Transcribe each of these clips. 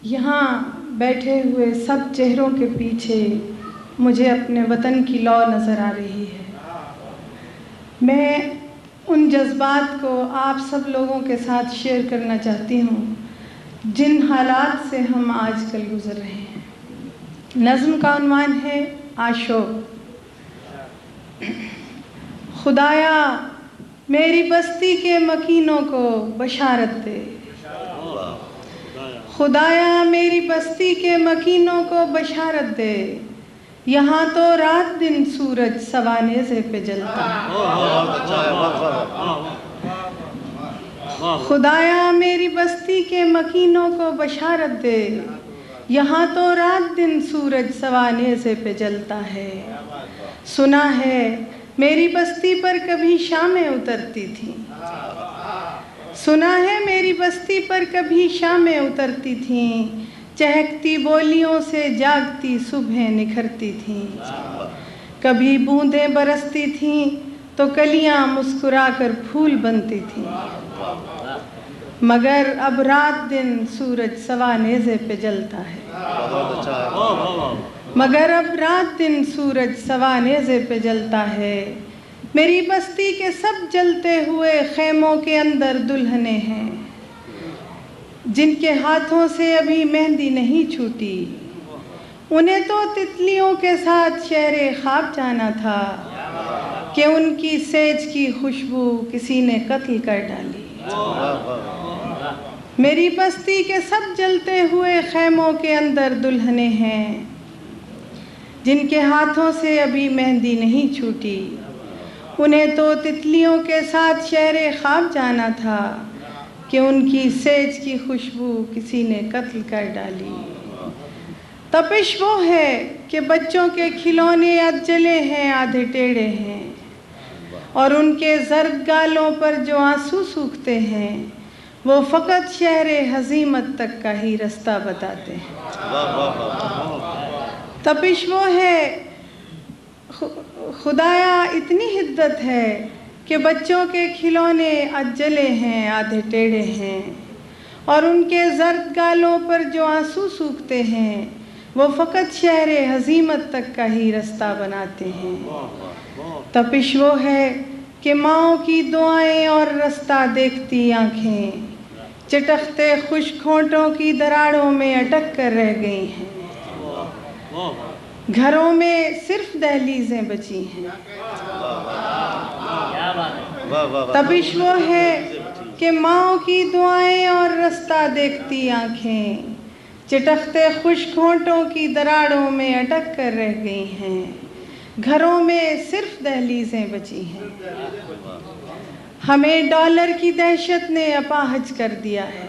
یہاں بیٹھے ہوئے سب چہروں کے پیچھے مجھے اپنے وطن کی لو نظر آ رہی ہے۔ میں ان جذبات کو آپ سب لوگوں کے ساتھ شیئر کرنا چاہتی ہوں جن حالات سے ہم آج کل گزر رہے ہیں۔ نظم کا عنوان ہے عاشق۔ خدایا میری بستی کے مکینوں کو بشارت دے، خدایا میری بستی کے مکینوں کو بشارت دے، یہاں تو رات دن سورج سوانیزے پہ جلتا ہے۔ خدایا میری بستی کے مکینوں کو بشارت دے، یہاں تو رات دن سورج سوانیزے پہ جلتا ہے۔ سنا ہے میری بستی پر کبھی شامیں اترتی تھیں، سنا ہے میری بستی پر کبھی شامیں اترتی تھیں، چہکتی بولیوں سے جاگتی صبحیں نکھرتی تھیں۔ کبھی بوندیں برستی تھیں تو کلیاں مسکرا کر پھول بنتی تھیں، مگر اب رات دن سورج سوانیزے پہ جلتا ہے۔ مگر اب رات دن سورج سوانیزے پہ جلتا ہے۔ میری بستی کے سب جلتے ہوئے خیموں کے اندر دلہنیں ہیں جن کے ہاتھوں سے ابھی مہندی نہیں چھوٹی، انہیں تو تتلیوں کے ساتھ شہر خواب جانا تھا کہ ان کی سیج کی خوشبو کسی نے قتل کر ڈالی۔ میری بستی کے سب جلتے ہوئے خیموں کے اندر دلہنیں ہیں جن کے ہاتھوں سے ابھی مہندی نہیں چھوٹی، انہیں تو تتلیوں کے ساتھ شہر خواب جانا تھا کہ ان کی سیج کی خوشبو کسی نے قتل کر ڈالی۔ تپش وہ ہے کہ بچوں کے کھلونے آدھ جلے ہیں آدھے ٹیڑھے ہیں، اور ان کے زرد گالوں پر جو آنسو سوکھتے ہیں وہ فقط شہر ہزیمت تک کا ہی رستہ بتاتے ہیں۔ تپش وہ ہے، خدایا اتنی حدت ہے کہ بچوں کے کھلونے آدھ جلے ہیں آدھے ٹیڑھے ہیں، اور ان کے زرد گالوں پر جو آنسو سوکھتے ہیں وہ فقط شہر ہزیمت تک کا ہی رستہ بناتے ہیں۔ تپش وہ ہے کہ ماؤں کی دعائیں اور رستہ دیکھتی آنکھیں چٹختے خشک ہونٹوں کی دراڑوں میں اٹک کر رہ گئی ہیں، گھروں میں صرف دہلیزیں بچی ہیں۔ تپش وہ ہے کہ ماؤں کی دعائیں اور رستہ دیکھتی آنکھیں چٹختے خشک ہونٹوں کی دراڑوں میں اٹک کر رہ گئی ہیں، گھروں میں صرف دہلیزیں بچی ہیں۔ ہمیں ڈالر کی دہشت نے اپاہج کر دیا ہے،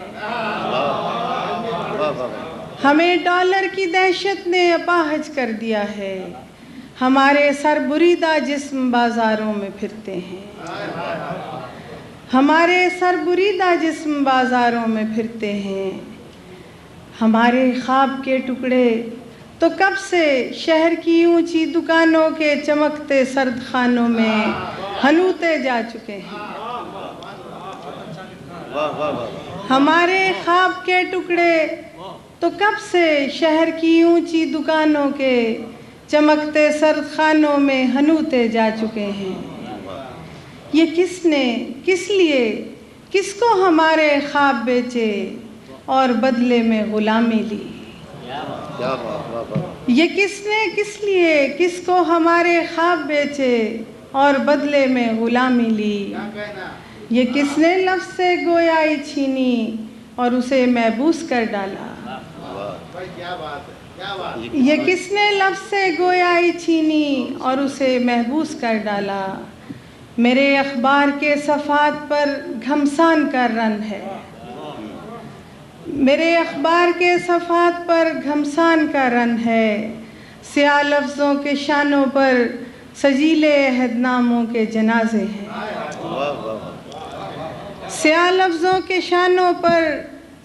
ہمیں ڈالر کی دہشت نے اپاہج کر دیا ہے، ہمارے سر بریدہ جسم بازاروں میں پھرتے ہیں، ہمارے سر بریدہ جسم بازاروں میں پھرتے ہیں۔ ہمارے خواب کے ٹکڑے تو کب سے شہر کی اونچی دکانوں کے چمکتے سرد خانوں میں ہنوتے جا چکے ہیں۔ ہمارے خواب کے ٹکڑے تو کب سے شہر کی اونچی دکانوں کے چمکتے سرد خانوں میں ہنوتے جا چکے ہیں۔ یہ کس نے، کس لیے، کس کو ہمارے خواب بیچے اور بدلے میں غلامی لی؟ یہ کس نے، کس لیے، کس کو ہمارے خواب بیچے اور بدلے میں غلامی لی؟ یہ کس نے لفظ سے گویائی چھینی اور اسے محبوس کر ڈالا؟ یہ کس نے لفظ سے گویائی چھینی اور اسے محبوس کر ڈالا؟ میرے اخبار کے صفحات پر گھمسان کا رن ہے، میرے اخبار کے صفحات پر گھمسان کا رن ہے، سیاہ لفظوں کے شانوں پر سجیلے عہد ناموں کے جنازے ہیں، سیاہ لفظوں کے شانوں پر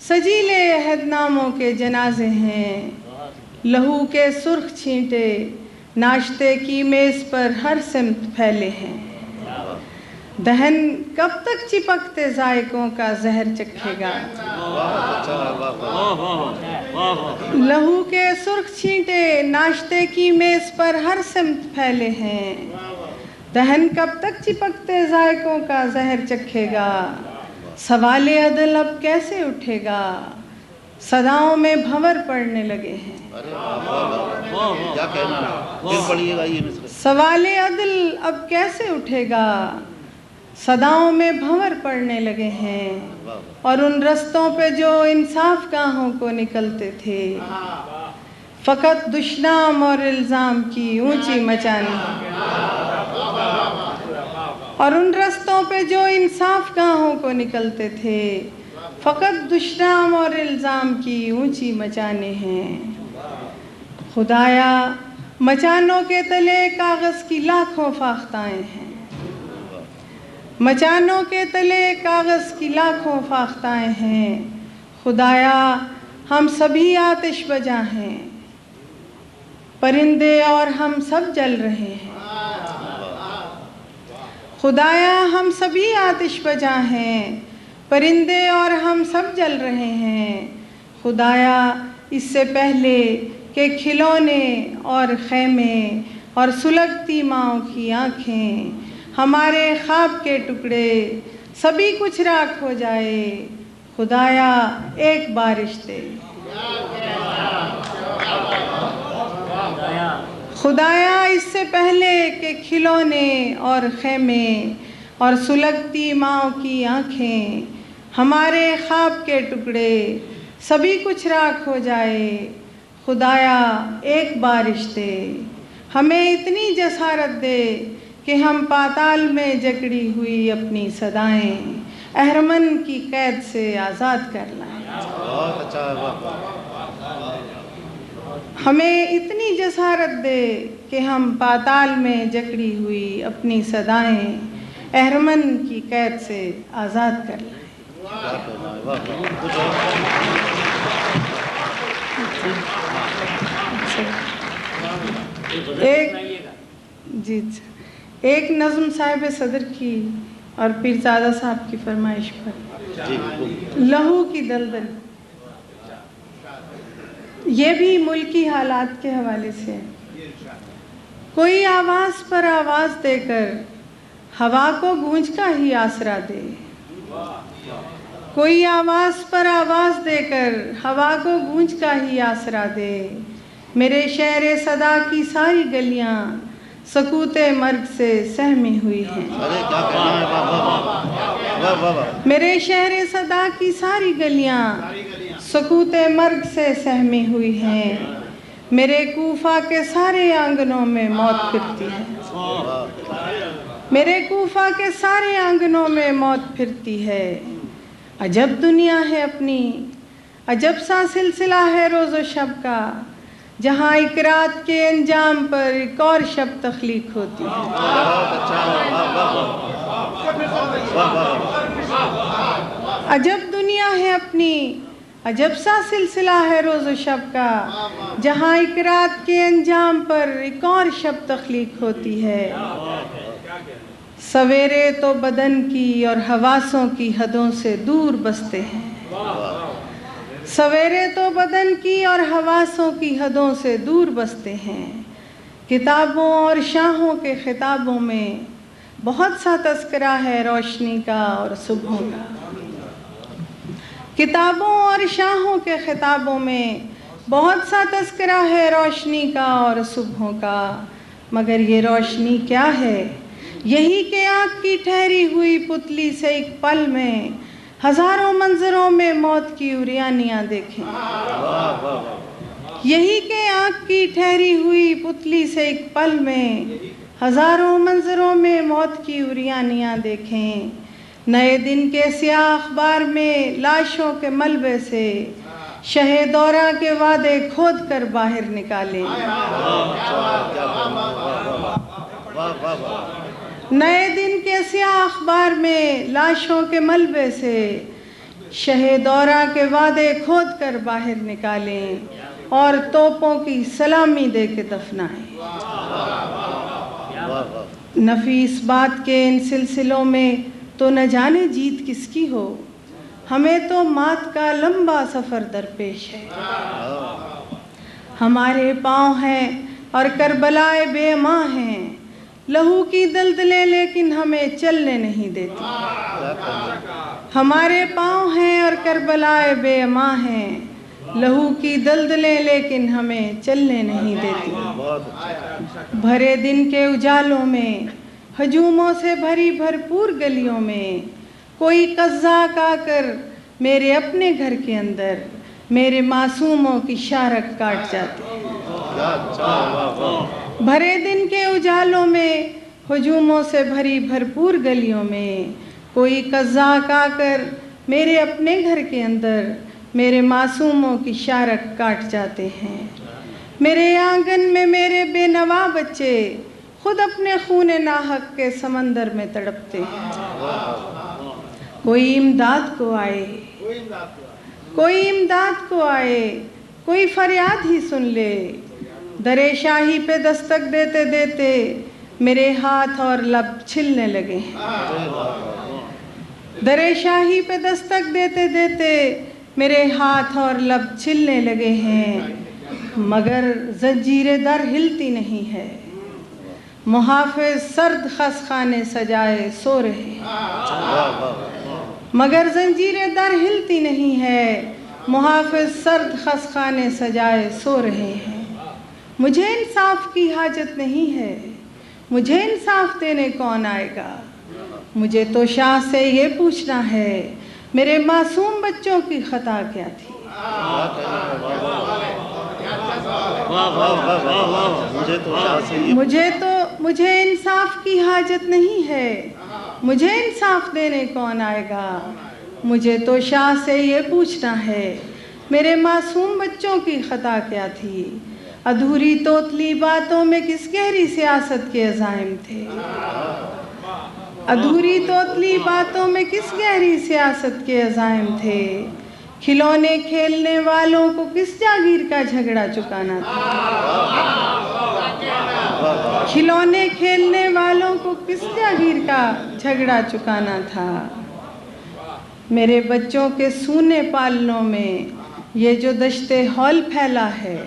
سجیلے عہد ناموں کے جنازے ہیں، لہو کے سرخ چھینٹے ناشتے کی میز پر ہر سمت پھیلے ہیں، دہن کب تک چپکتے ذائقوں کا زہر چکھے گا؟ لہو کے سرخ چھینٹے ناشتے کی میز پر ہر سمت پھیلے ہیں، دہن کب تک چپکتے ذائقوں کا زہر چکھے گا، سوال عدل اب کیسے اٹھے گا، صداؤں میں بھنور پڑنے لگے ہیں۔ کیا کہنا ہے؟ پھر پڑھیے گا یہ مصرع۔ سوال عدل اب کیسے اٹھے گا، صداؤں میں بھنور پڑنے لگے ہیں، اور ان رستوں پہ جو انصاف گاہوں کو نکلتے تھے، فقط دشنام اور الزام کی اونچی مچانی، اور ان رستوں پہ جو انصاف گاہوں کو نکلتے تھے، فقط دشنام اور الزام کی اونچی مچانے ہیں۔ خدایا مچانوں کے تلے کاغذ کی لاکھوں فاختائیں ہیں، مچانوں کے تلے کاغذ کی لاکھوں فاختائیں ہیں، خدایا ہم سبھی آتش بجا ہیں، پرندے اور ہم سب جل رہے ہیں۔ خدایا ہم سبھی آتش بجا ہیں، پرندے اور ہم سب جل رہے ہیں، خدایا اس سے پہلے کہ کھلونے اور خیمے اور سلگتی ماؤں کی آنکھیں، ہمارے خواب کے ٹکڑے سبھی کچھ راکھ ہو جائے، خدایا ایک بارش دے۔ خدایا اس سے پہلے کہ کھلونے اور خیمے اور سلگتی ماؤں کی آنکھیں، ہمارے خواب کے ٹکڑے سبھی کچھ راکھ ہو جائے، خدایا ایک بارش دے۔ ہمیں اتنی جسارت دے کہ ہم پاتال میں جکڑی ہوئی اپنی صدائیں اہرمن کی قید سے آزاد کر لائیں۔ بہت اچھا ہے۔ ہمیں اتنی جسارت دے کہ ہم پاتال میں جکڑی ہوئی اپنی صدائیں اہرمن کی قید سے آزاد کر لائیں۔ کیا کہنا ہے؟ واہ واہ۔ کچھ اور؟ ایک نظم صاحب صدر کی اور پیرزادہ صاحب کی فرمائش پر، جی بالکل۔ لہو کی دلدل، یہ بھی ملکی حالات کے حوالے سے ہے۔ کوئی آواز پر آواز دے کر ہوا کو گونج کا ہی آسرا دے، کوئی آواز پر آواز دے کر ہوا کو گونج کا ہی آسرا دے، میرے شہر صدا کی ساری گلیاں سکوت مرگ سے سہمی ہوئی ہیں۔ ارے کیا کہنا ہے؟ واہ واہ واہ واہ واہ۔ میرے شہر صدا کی ساری گلیاں سکوت مرگ سے سہمی ہوئی ہیں، میرے کوفہ کے سارے آنگنوں میں موت پھرتی ہے، میرے کوفہ کے سارے آنگنوں میں موت پھرتی ہے۔ عجب دنیا ہے اپنی، عجب سا سلسلہ ہے روز و شب کا، جہاں اقرات کے انجام پر ایک اور شب تخلیق ہوتی ہے۔ بہت اچھا ہے۔ واہ واہ۔ عجب دنیا ہے اپنی، عجب سا سلسلہ ہے روز و شب کا، جہاں اقرات کے انجام پر ایک اور شب تخلیق ہوتی ہے۔ سویرے تو بدن کی اور حواسوں کی حدوں سے دور بستے ہیں، سویرے تو بدن کی اور حواسوں کی حدوں سے دور بستے ہیں، کتابوں اور شاہوں کے خطابوں میں بہت سا تذکرہ ہے روشنی کا اور صبحوں کا، کتابوں اور شاہوں کے خطابوں میں بہت سا تذکرہ ہے روشنی کا اور صبحوں کا، مگر یہ روشنی کیا ہے؟ یہی کہ آنکھ کی ٹھہری ہوئی پتلی سے ایک پل میں ہزاروں منظروں میں موت کی عریانیاں دیکھیں، یہی کہ آنکھ کی ٹھہری ہوئی پتلی سے ایک پل میں ہزاروں منظروں میں موت کی عریانیاں دیکھیں، نئے دن کے سیاہ اخبار میں لاشوں کے ملبے سے شہ دورہ کے وعدے کھود کر باہر نکالیں، نئے دن کے سیاہ اخبار میں لاشوں کے ملبے سے شہ دورہ کے وعدے کھود کر باہر نکالیں اور توپوں کی سلامی دے کے دفنائیں۔ نفیس بات کے ان سلسلوں میں تو نہ جانے جیت کس کی ہو، ہمیں تو مات کا لمبا سفر درپیش ہے۔ ہمارے پاؤں ہیں اور کربلائے بے ماں ہیں، لہو کی دلدلیں لیکن ہمیں چلنے نہیں دیتی۔ ہمارے پاؤں ہیں اور کربلائے بے ماں ہیں، لہو کی دلدلیں لیکن ہمیں چلنے نہیں دیتی۔ بھرے دن کے اجالوں میں، ہجوموں سے بھری بھرپور گلیوں میں، کوئی قزاق آ کر میرے اپنے گھر کے اندر میرے معصوموں کی شارک کاٹ جاتے ہیں۔ بھرے دن کے اجالوں میں، ہجوموں سے بھری بھرپور گلیوں میں، کوئی قزاق آ کر میرے اپنے گھر کے اندر میرے معصوموں کی شارک کاٹ جاتے ہیں۔ میرے آنگن میں میرے بے نوا بچے خود اپنے خون ناحق کے سمندر میں تڑپتے ہیں۔ کوئی امداد کو آئے، کوئی امداد کو آئے، کوئی فریاد ہی سن لے۔ درِ شاہی پہ دستک دیتے دیتے میرے ہاتھ اور لب چھلنے لگے ہیں۔ درِ شاہی پہ دستک دیتے دیتے میرے ہاتھ اور لب چھلنے لگے ہیں، مگر زنجیر در ہلتی نہیں ہے۔ محافظ سرد خس خانے سجائے سو رہے ہیں، مگر زنجیر در ہلتی نہیں ہے۔ محافظ سرد خس خانے سجائے سو رہے ہیں۔ مجھے انصاف کی حاجت نہیں ہے، مجھے انصاف دینے کون آئے گا؟ مجھے تو شاہ سے یہ پوچھنا ہے، میرے معصوم بچوں کی خطا کیا تھی؟ مجھے انصاف کی حاجت نہیں ہے، مجھے انصاف دینے کون آئے گا؟ مجھے تو شاہ سے یہ پوچھنا ہے، میرے معصوم بچوں کی خطا کیا تھی؟ ادھوری توتلی باتوں میں کس گہری سیاست کے عزائم تھے؟ ادھوری توتلی باتوں میں کس گہری سیاست کے عزائم تھے؟ کھلونے کھیلنے والوں کو کس جاگیر کا جھگڑا چکانا تھا؟ کھلونے کھیلنے والوں کو کس جاگیر کا جھگڑا چکانا تھا؟ میرے بچوں کے سونے پالنوں میں یہ جو دشت ہول پھیلا ہے،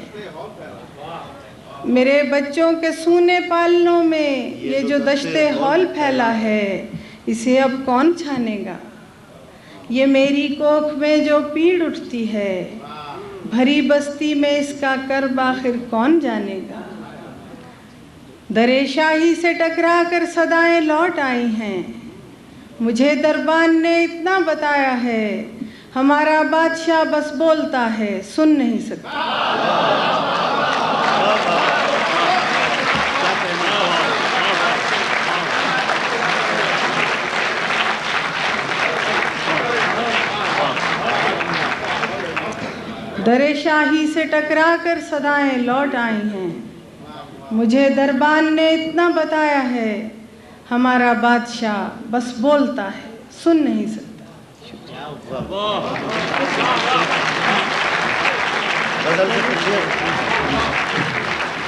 میرے بچوں کے سونے پالنوں میں یہ جو دشت ہول پھیلا ہے، اسے اب کون چھانے گا؟ یہ میری کوکھ میں جو پیڑ اٹھتی ہے، بھری بستی میں اس کا کرب آخر کون جانے گا؟ درِ شاہی سے ٹکرا کر صدائیں لوٹ آئی ہیں، مجھے دربان نے اتنا بتایا ہے، ہمارا بادشاہ بس بولتا ہے، سن نہیں سکتا۔ درِ شاہی سے ٹکرا کر صدائیں لوٹ آئی ہیں، مجھے دربان نے اتنا بتایا ہے، ہمارا بادشاہ بس بولتا ہے، سن نہیں سکتا۔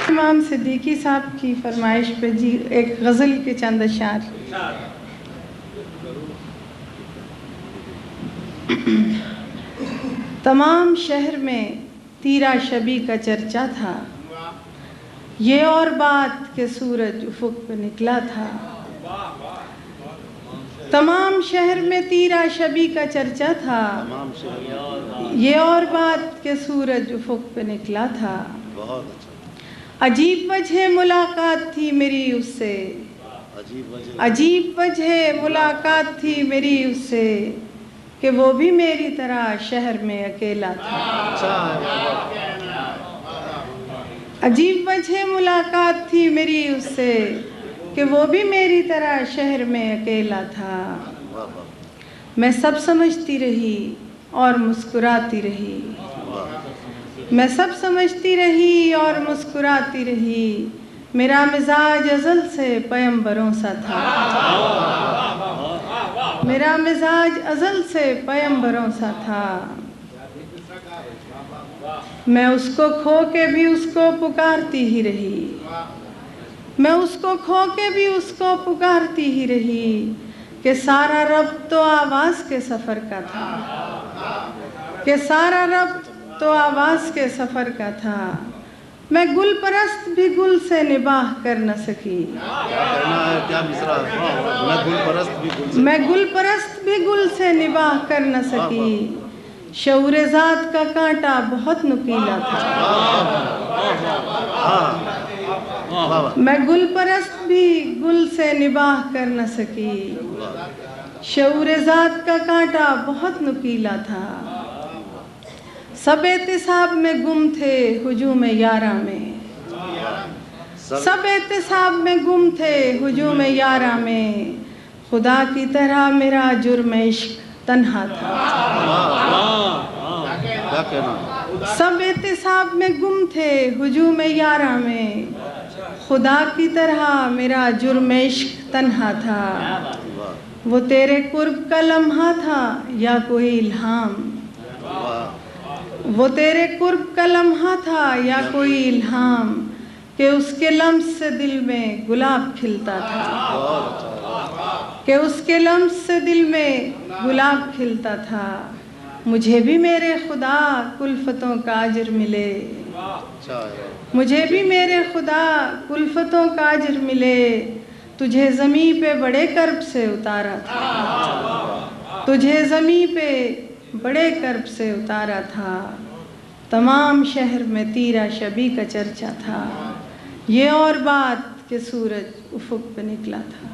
امام صدیقی صاحب کی فرمائش پہ جی ایک غزل کے چند اشعار۔ تمام شہر میں تیرا شبی کا چرچا تھا، یہ اور بات کہ سورج افق پہ نکلا تھا۔ تمام شہر میں تیرا شبی کا چرچا تھا، یہ اور بات کہ سورج افق پہ نکلا تھا۔ عجیب وجہ ملاقات تھی میری اس سے، عجیب وجہ ملاقات تھی میری اس سے، کہ وہ بھی میری طرح شہر میں اکیلا تھا۔ عجیب وجہ ملاقات تھی میری اس سے، کہ وہ بھی میری طرح شہر میں اکیلا تھا۔ میں سب سمجھتی رہی اور مسکراتی رہی، میں سب سمجھتی رہی اور مسکراتی رہی، میرا مزاج ازل سے پیمبروں سا تھا، میرا مزاج ازل سے پیمبروں سا تھا۔ میں اس کو کھو کے بھی اس کو پکارتی ہی رہی، میں اس کو کھو کے بھی اس کو پکارتی ہی رہی، کہ سارا ربط تو آواز کے سفر کا تھا، کہ سارا ربط تو آواز کے سفر کا تھا، میں گل پرست بھی گل سے نباہ کر نہ سکی، کیا کہنا ہے، کیا مصرع ہے، میں گل پرست بھی گل سے، میں گل پرست بھی گل سے نباہ کر نہ سکی، شعور ذات کا کانٹا بہت نکیلا تھا، میں گل پرست بھی گل سے نباہ کر نہ سکی، شعور ذات کا کانٹا بہت نکیلا تھا، سب احتساب میں گم تھے ہجوم یاراں میں، سب احتساب میں گم تھے ہجوم یاراں میں، خدا کی طرح میرا جرم عشق تنہا تھا، کیا کہنا ہے، سب احتساب میں گم تھے ہجوم یاراں میں، خدا کی طرح میرا جرم عشق تنہا تھا، وہ تیرے قرب کا لمحہ تھا یا کوئی الہام، وہ تیرے قرب کا لمحہ تھا یا کوئی الہام، کہ اس کے لمس سے دل میں گلاب کھلتا تھا، کہ اس کے لمس سے دل میں گلاب کھلتا تھا، مجھے بھی میرے خدا کلفتوں کا اجر ملے، مجھے بھی میرے خدا کلفتوں کا اجر ملے، تجھے زمین پہ بڑے کرب سے اتارا تھا، تجھے زمین پہ بڑے کرب سے اتارا تھا، تمام شہر میں تیرا شبی کا چرچا تھا، یہ اور بات کہ سورج افق پہ نکلا تھا۔